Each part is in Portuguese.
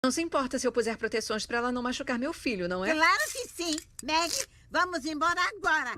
Não se importa se eu puser proteções pra ela não machucar meu filho, não é? Claro que sim. Meg, vamos embora agora.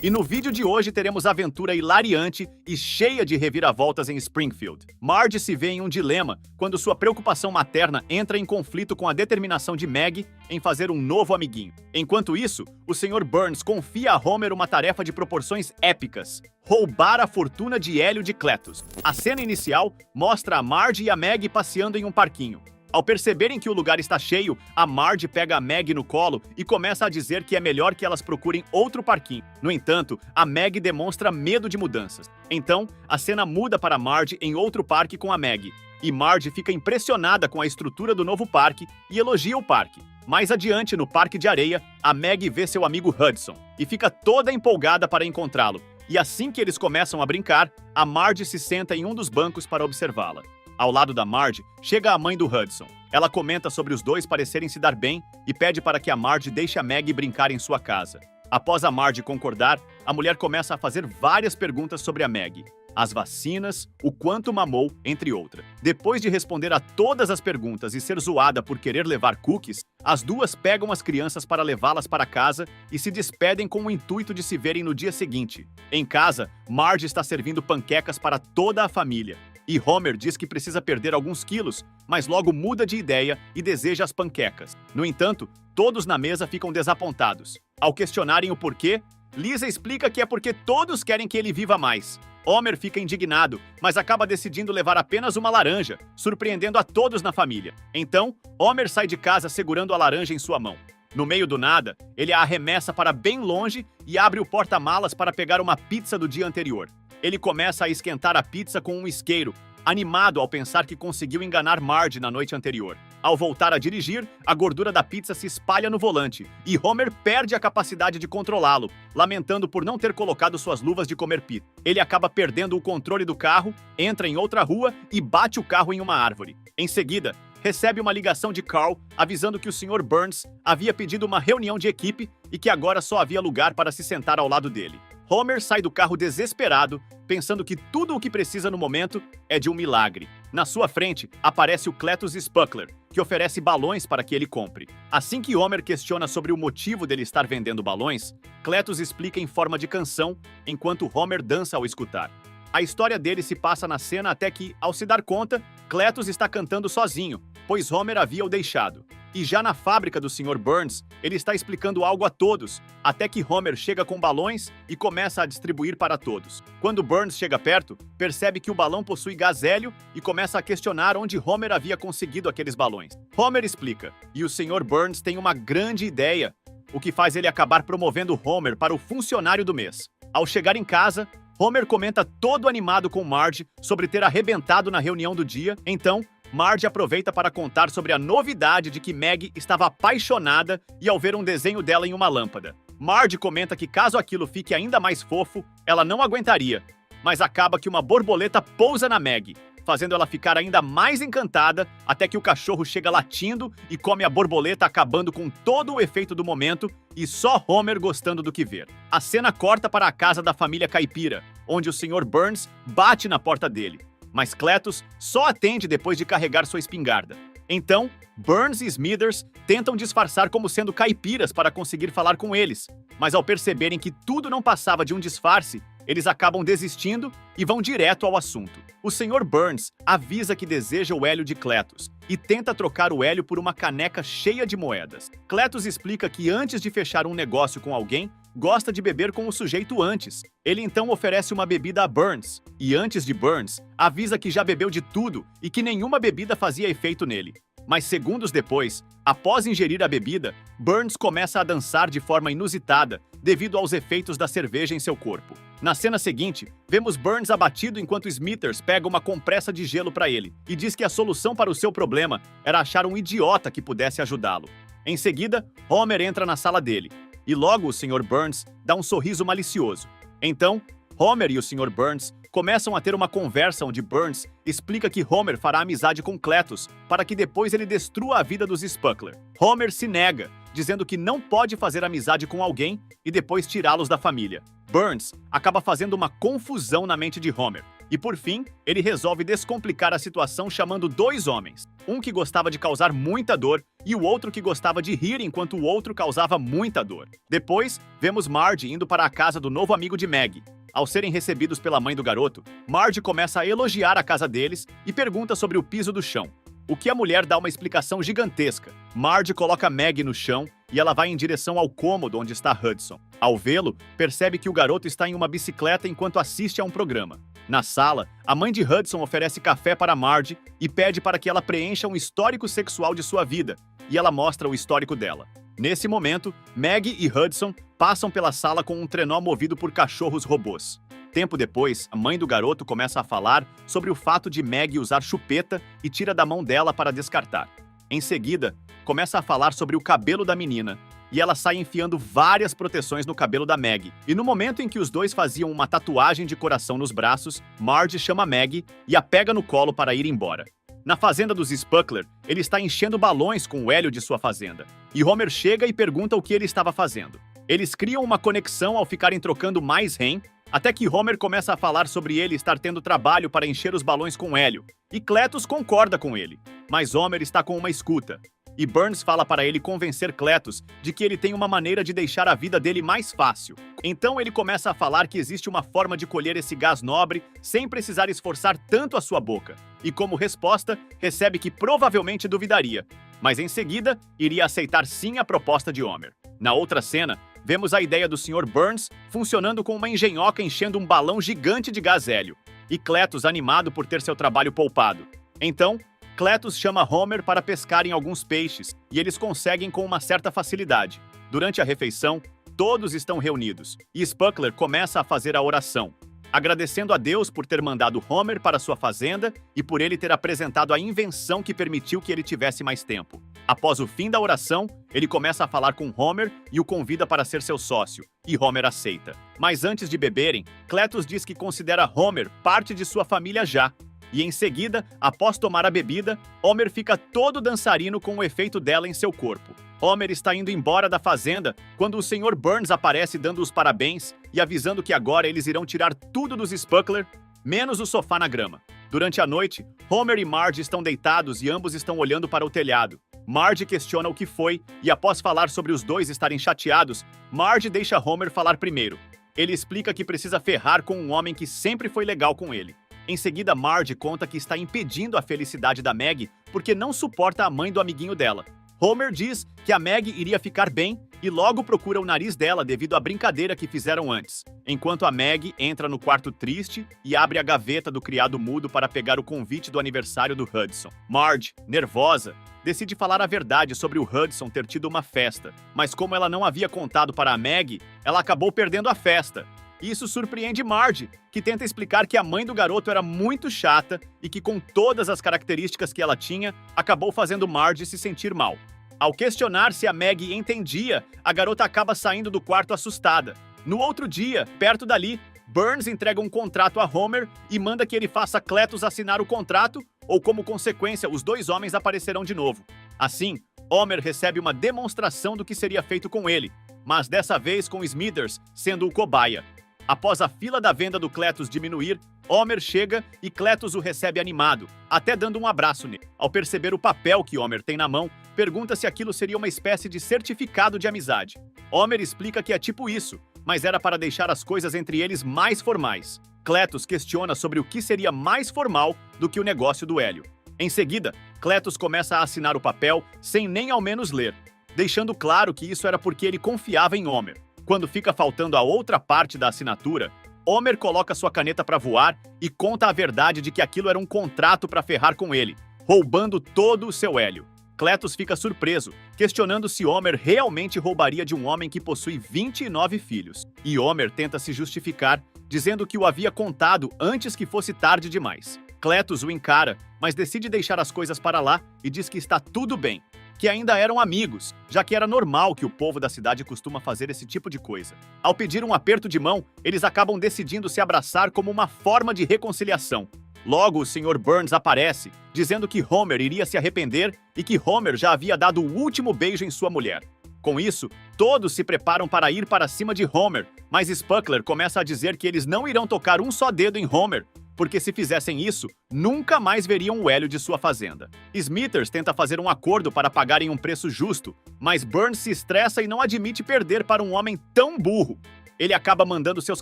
E no vídeo de hoje teremos aventura hilariante e cheia de reviravoltas em Springfield. Marge se vê em um dilema quando sua preocupação materna entra em conflito com a determinação de Meg em fazer um novo amiguinho. Enquanto isso, o Sr. Burns confia a Homer uma tarefa de proporções épicas: roubar a fortuna de Hélio de Cletus. A cena inicial mostra a Marge e a Meg passeando em um parquinho. Ao perceberem que o lugar está cheio, a Marge pega a Meg no colo e começa a dizer que é melhor que elas procurem outro parquinho. No entanto, a Meg demonstra medo de mudanças. Então, a cena muda para Marge em outro parque com a Meg. E Marge fica impressionada com a estrutura do novo parque e elogia o parque. Mais adiante, no parque de areia, a Meg vê seu amigo Hudson e fica toda empolgada para encontrá-lo. E assim que eles começam a brincar, a Marge se senta em um dos bancos para observá-la. Ao lado da Marge, chega a mãe do Hudson. Ela comenta sobre os dois parecerem se dar bem e pede para que a Marge deixe a Meg brincar em sua casa. Após a Marge concordar, a mulher começa a fazer várias perguntas sobre a Meg. As vacinas, o quanto mamou, entre outras. Depois de responder a todas as perguntas e ser zoada por querer levar cookies, as duas pegam as crianças para levá-las para casa e se despedem com o intuito de se verem no dia seguinte. Em casa, Marge está servindo panquecas para toda a família. E Homer diz que precisa perder alguns quilos, mas logo muda de ideia e deseja as panquecas. No entanto, todos na mesa ficam desapontados. Ao questionarem o porquê, Lisa explica que é porque todos querem que ele viva mais. Homer fica indignado, mas acaba decidindo levar apenas uma laranja, surpreendendo a todos na família. Então, Homer sai de casa segurando a laranja em sua mão. No meio do nada, ele a arremessa para bem longe e abre o porta-malas para pegar uma pizza do dia anterior. Ele começa a esquentar a pizza com um isqueiro, animado ao pensar que conseguiu enganar Marge na noite anterior. Ao voltar a dirigir, a gordura da pizza se espalha no volante e Homer perde a capacidade de controlá-lo, lamentando por não ter colocado suas luvas de comer pizza. Ele acaba perdendo o controle do carro, entra em outra rua e bate o carro em uma árvore. Em seguida, recebe uma ligação de Carl avisando que o Sr. Burns havia pedido uma reunião de equipe e que agora só havia lugar para se sentar ao lado dele. Homer sai do carro desesperado, pensando que tudo o que precisa no momento é de um milagre. Na sua frente, aparece o Cletus Spuckler, que oferece balões para que ele compre. Assim que Homer questiona sobre o motivo dele estar vendendo balões, Cletus explica em forma de canção, enquanto Homer dança ao escutar. A história dele se passa na cena até que, ao se dar conta, Cletus está cantando sozinho, pois Homer havia o deixado. E já na fábrica do Sr. Burns, ele está explicando algo a todos, até que Homer chega com balões e começa a distribuir para todos. Quando Burns chega perto, percebe que o balão possui gás hélio e começa a questionar onde Homer havia conseguido aqueles balões. Homer explica, e o Sr. Burns tem uma grande ideia, o que faz ele acabar promovendo Homer para o funcionário do mês. Ao chegar em casa, Homer comenta todo animado com Marge sobre ter arrebentado na reunião do dia, então Marge aproveita para contar sobre a novidade de que Meg estava apaixonada e ao ver um desenho dela em uma lâmpada. Marge comenta que caso aquilo fique ainda mais fofo, ela não aguentaria, mas acaba que uma borboleta pousa na Meg, fazendo ela ficar ainda mais encantada até que o cachorro chega latindo e come a borboleta, acabando com todo o efeito do momento e só Homer gostando do que ver. A cena corta para a casa da família caipira, onde o Sr. Burns bate na porta dele. Mas Cletus só atende depois de carregar sua espingarda. Então, Burns e Smithers tentam disfarçar como sendo caipiras para conseguir falar com eles, mas ao perceberem que tudo não passava de um disfarce, eles acabam desistindo e vão direto ao assunto. O Sr. Burns avisa que deseja o hélio de Cletus e tenta trocar o hélio por uma caneca cheia de moedas. Cletus explica que antes de fechar um negócio com alguém, gosta de beber com o sujeito antes. Ele então oferece uma bebida a Burns, e antes de Burns, avisa que já bebeu de tudo e que nenhuma bebida fazia efeito nele. Mas segundos depois, após ingerir a bebida, Burns começa a dançar de forma inusitada devido aos efeitos da cerveja em seu corpo. Na cena seguinte, vemos Burns abatido enquanto Smithers pega uma compressa de gelo para ele e diz que a solução para o seu problema era achar um idiota que pudesse ajudá-lo. Em seguida, Homer entra na sala dele e logo o Sr. Burns dá um sorriso malicioso. Então, Homer e o Sr. Burns começam a ter uma conversa onde Burns explica que Homer fará amizade com Cletus para que depois ele destrua a vida dos Spuckler. Homer se nega, dizendo que não pode fazer amizade com alguém e depois tirá-los da família. Burns acaba fazendo uma confusão na mente de Homer, E por fim, ele resolve descomplicar a situação chamando dois homens. Um que gostava de causar muita dor e o outro que gostava de rir enquanto o outro causava muita dor. Depois, vemos Marge indo para a casa do novo amigo de Maggie. Ao serem recebidos pela mãe do garoto, Marge começa a elogiar a casa deles e pergunta sobre o piso do chão. O que a mulher dá uma explicação gigantesca. Marge coloca Maggie no chão e ela vai em direção ao cômodo onde está Hudson. Ao vê-lo, percebe que o garoto está em uma bicicleta enquanto assiste a um programa. Na sala, a mãe de Hudson oferece café para Marge e pede para que ela preencha um histórico sexual de sua vida, e ela mostra o histórico dela. Nesse momento, Maggie e Hudson passam pela sala com um trenó movido por cachorros robôs. Tempo depois, a mãe do garoto começa a falar sobre o fato de Maggie usar chupeta e tira da mão dela para descartar. Em seguida, começa a falar sobre o cabelo da menina, e ela sai enfiando várias proteções no cabelo da Maggie. E no momento em que os dois faziam uma tatuagem de coração nos braços, Marge chama Maggie e a pega no colo para ir embora. Na fazenda dos Spuckler, ele está enchendo balões com o hélio de sua fazenda, e Homer chega e pergunta o que ele estava fazendo. Eles criam uma conexão ao ficarem trocando mais REM, até que Homer começa a falar sobre ele estar tendo trabalho para encher os balões com hélio, e Cletus concorda com ele, mas Homer está com uma escuta. E Burns fala para ele convencer Cletus de que ele tem uma maneira de deixar a vida dele mais fácil. Então ele começa a falar que existe uma forma de colher esse gás nobre sem precisar esforçar tanto a sua boca. E como resposta, recebe que provavelmente duvidaria, mas em seguida iria aceitar sim a proposta de Homer. Na outra cena, vemos a ideia do Sr. Burns funcionando com uma engenhoca enchendo um balão gigante de gás hélio, e Cletus animado por ter seu trabalho poupado. Então, Cletus chama Homer para pescarem alguns peixes, e eles conseguem com uma certa facilidade. Durante a refeição, todos estão reunidos, e Spuckler começa a fazer a oração, agradecendo a Deus por ter mandado Homer para sua fazenda e por ele ter apresentado a invenção que permitiu que ele tivesse mais tempo. Após o fim da oração, ele começa a falar com Homer e o convida para ser seu sócio, e Homer aceita. Mas antes de beberem, Cletus diz que considera Homer parte de sua família já. E em seguida, após tomar a bebida, Homer fica todo dançarino com o efeito dela em seu corpo. Homer está indo embora da fazenda quando o Sr. Burns aparece dando os parabéns e avisando que agora eles irão tirar tudo dos Spuckler, menos o sofá na grama. Durante a noite, Homer e Marge estão deitados e ambos estão olhando para o telhado. Marge questiona o que foi e após falar sobre os dois estarem chateados, Marge deixa Homer falar primeiro. Ele explica que precisa ferrar com um homem que sempre foi legal com ele. Em seguida, Marge conta que está impedindo a felicidade da Maggie porque não suporta a mãe do amiguinho dela. Homer diz que a Maggie iria ficar bem e logo procura o nariz dela devido à brincadeira que fizeram antes, enquanto a Maggie entra no quarto triste e abre a gaveta do criado mudo para pegar o convite do aniversário do Hudson. Marge, nervosa, decide falar a verdade sobre o Hudson ter tido uma festa, mas como ela não havia contado para a Maggie, ela acabou perdendo a festa. Isso surpreende Marge, que tenta explicar que a mãe do garoto era muito chata e que, com todas as características que ela tinha, acabou fazendo Marge se sentir mal. Ao questionar se a Maggie entendia, a garota acaba saindo do quarto assustada. No outro dia, perto dali, Burns entrega um contrato a Homer e manda que ele faça Cletus assinar o contrato, ou como consequência, os dois homens aparecerão de novo. Assim, Homer recebe uma demonstração do que seria feito com ele, mas dessa vez com Smithers sendo o cobaia. Após a fila da venda do Cletus diminuir, Homer chega e Cletus o recebe animado, até dando um abraço nele. Ao perceber o papel que Homer tem na mão, pergunta se aquilo seria uma espécie de certificado de amizade. Homer explica que é tipo isso, mas era para deixar as coisas entre eles mais formais. Cletus questiona sobre o que seria mais formal do que o negócio do hélio. Em seguida, Cletus começa a assinar o papel sem nem ao menos ler, deixando claro que isso era porque ele confiava em Homer. Quando fica faltando a outra parte da assinatura, Homer coloca sua caneta para voar e conta a verdade de que aquilo era um contrato para ferrar com ele, roubando todo o seu hélio. Cletus fica surpreso, questionando se Homer realmente roubaria de um homem que possui 29 filhos. E Homer tenta se justificar, dizendo que o havia contado antes que fosse tarde demais. Cletus o encara, mas decide deixar as coisas para lá e diz que está tudo bem, que ainda eram amigos, já que era normal que o povo da cidade costuma fazer esse tipo de coisa. Ao pedir um aperto de mão, eles acabam decidindo se abraçar como uma forma de reconciliação. Logo, o Sr. Burns aparece, dizendo que Homer iria se arrepender e que Homer já havia dado o último beijo em sua mulher. Com isso, todos se preparam para ir para cima de Homer, mas Spuckler começa a dizer que eles não irão tocar um só dedo em Homer, porque se fizessem isso, nunca mais veriam o hélio de sua fazenda. Smithers tenta fazer um acordo para pagarem um preço justo, mas Burns se estressa e não admite perder para um homem tão burro. Ele acaba mandando seus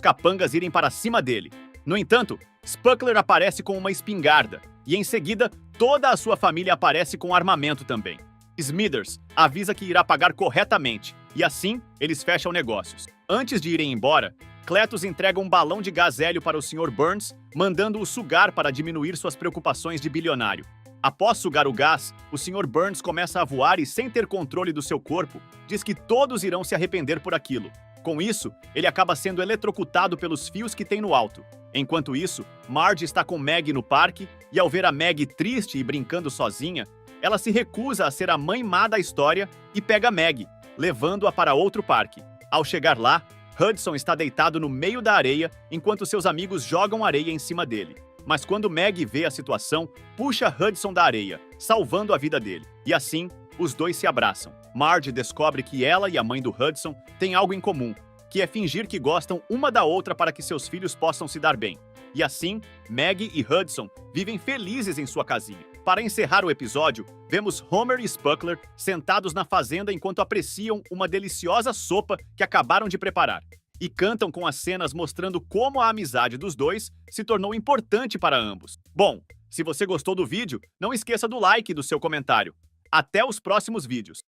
capangas irem para cima dele. No entanto, Spuckler aparece com uma espingarda, e em seguida, toda a sua família aparece com armamento também. Smithers avisa que irá pagar corretamente, e assim, eles fecham negócios. Antes de irem embora, Cletus entrega um balão de gás hélio para o Sr. Burns, mandando-o sugar para diminuir suas preocupações de bilionário. Após sugar o gás, o Sr. Burns começa a voar e, sem ter controle do seu corpo, diz que todos irão se arrepender por aquilo. Com isso, ele acaba sendo eletrocutado pelos fios que tem no alto. Enquanto isso, Marge está com Meg no parque e, ao ver a Meg triste e brincando sozinha, ela se recusa a ser a mãe má da história e pega Meg, levando-a para outro parque. Ao chegar lá, Hudson está deitado no meio da areia enquanto seus amigos jogam areia em cima dele. Mas quando Meg vê a situação, puxa Hudson da areia, salvando a vida dele. E assim, os dois se abraçam. Marge descobre que ela e a mãe do Hudson têm algo em comum, que é fingir que gostam uma da outra para que seus filhos possam se dar bem. E assim, Meg e Hudson vivem felizes em sua casinha. Para encerrar o episódio, vemos Homer e Spuckler sentados na fazenda enquanto apreciam uma deliciosa sopa que acabaram de preparar. E cantam com as cenas mostrando como a amizade dos dois se tornou importante para ambos. Bom, se você gostou do vídeo, não esqueça do like e do seu comentário. Até os próximos vídeos!